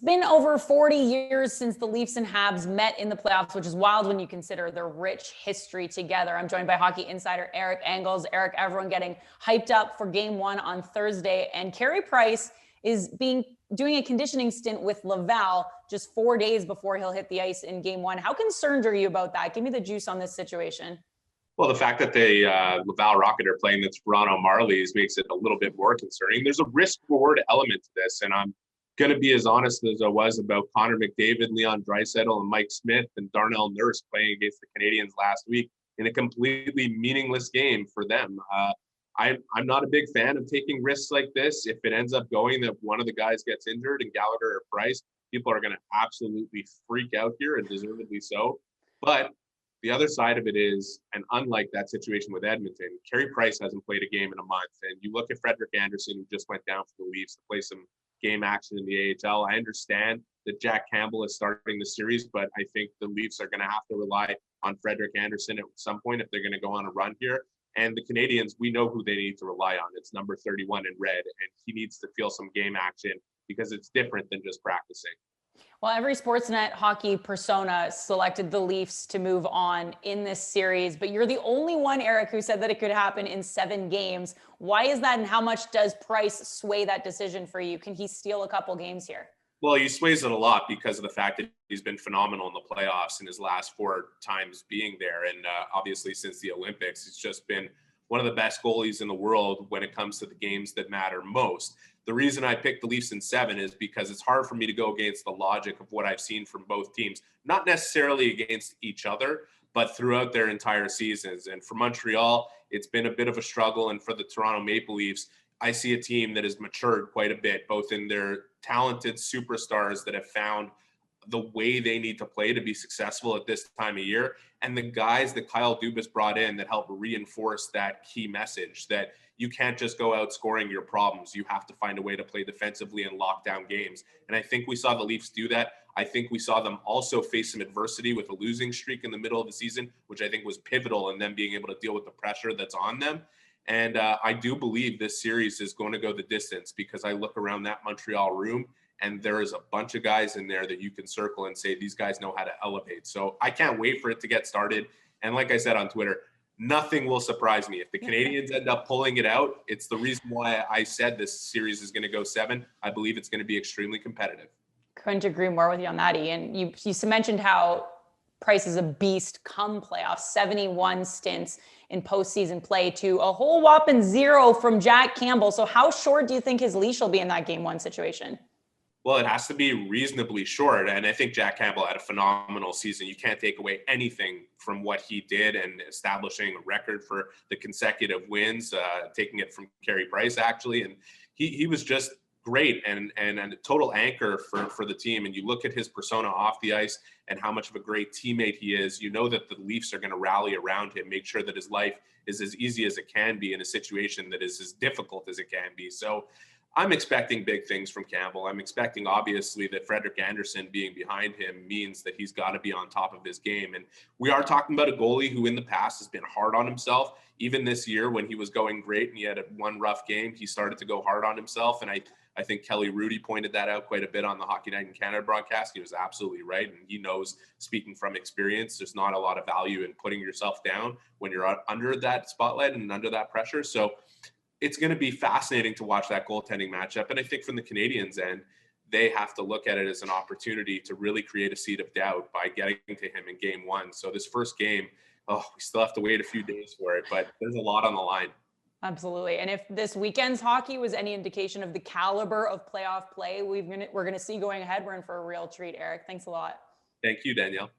Been over 40 years since the Leafs and Habs met in the playoffs, which is wild when you consider their rich history together. I'm joined by hockey insider Eric Engels. Eric, everyone getting hyped up for game one on Thursday. And Carey Price is doing a conditioning stint with Laval just 4 days before he'll hit the ice in game one. How concerned are you about that? Give me the juice on this situation. Well, the fact that the Laval Rocket are playing the Toronto Marlies makes it a little bit more concerning. There's a risk-reward element to this, and I'm going to be as honest as I was about Connor McDavid, Leon Draisaitl, and Mike Smith and Darnell Nurse playing against the Canadiens last week in a completely meaningless game for them. I'm not a big fan of taking risks like this. If it ends up going that one of the guys gets injured, and Gallagher or Price, people are going to absolutely freak out here, and deservedly so. But the other side of it is, and unlike that situation with Edmonton, Carey Price hasn't played a game in a month. And you look at Frederik Andersen, who just went down for the Leafs to play some game action in the AHL. I understand that Jack Campbell is starting the series, but I think the Leafs are going to have to rely on Frederik Andersen at some point if they're going to go on a run here. And the Canadiens, we know who they need to rely on. It's number 31 in red, and he needs to feel some game action because it's different than just practicing. Well, every Sportsnet hockey persona selected the Leafs to move on in this series, but you're the only one, Eric, who said that it could happen in 7 games. Why is that, and how much does Price sway that decision for you? Can he steal a couple games here? Well, he sways it a lot because of the fact that he's been phenomenal in the playoffs in his last 4 times being there. And obviously since the Olympics, he's just been one of the best goalies in the world when it comes to the games that matter most. The reason I picked the Leafs in 7 is because it's hard for me to go against the logic of what I've seen from both teams, not necessarily against each other, but throughout their entire seasons. And for Montreal, it's been a bit of a struggle. And for the Toronto Maple Leafs, I see a team that has matured quite a bit, both in their talented superstars that have found the way they need to play to be successful at this time of year, and the guys that Kyle Dubas brought in that help reinforce that key message that you can't just go out scoring your problems. You have to find a way to play defensively and lock down games. And I think we saw the Leafs do that. I think we saw them also face some adversity with a losing streak in the middle of the season, which I think was pivotal in them being able to deal with the pressure that's on them. And I do believe this series is going to go the distance because I look around that Montreal room and there is a bunch of guys in there that you can circle and say, these guys know how to elevate. So I can't wait for it to get started. And like I said on Twitter, nothing will surprise me. If the Canadiens end up pulling it out, it's the reason why I said this series is going to go 7. I believe it's going to be extremely competitive. Couldn't agree more with you on that, Ian. You mentioned how Price is a beast come playoffs, 71 stints in postseason play to a whole whopping 0 from Jack Campbell. So how short do you think his leash will be in that game 1 situation? Well, it has to be reasonably short. And I think Jack Campbell had a phenomenal season. You can't take away anything from what he did and establishing a record for the consecutive wins, taking it from Carey Price, actually. And he was just great and a total anchor for the team. And you look at his persona off the ice and how much of a great teammate he is, you know that the Leafs are going to rally around him, make sure that his life is as easy as it can be in a situation that is as difficult as it can be. So I'm expecting big things from Campbell. I'm expecting, obviously, that Frederik Andersen being behind him means that he's got to be on top of his game. And we are talking about a goalie who in the past has been hard on himself. Even this year when he was going great and he had one rough game, he started to go hard on himself. And I think Kelly Rudy pointed that out quite a bit on the Hockey Night in Canada broadcast. He was absolutely right. And he knows, speaking from experience, there's not a lot of value in putting yourself down when you're under that spotlight and under that pressure. So it's going to be fascinating to watch that goaltending matchup. And I think from the Canadiens' end, they have to look at it as an opportunity to really create a seed of doubt by getting to him in game 1. So this first game, we still have to wait a few days for it, but there's a lot on the line. Absolutely. And if this weekend's hockey was any indication of the caliber of playoff play we're going to see going ahead, we're in for a real treat, Eric. Thanks a lot. Thank you, Danielle.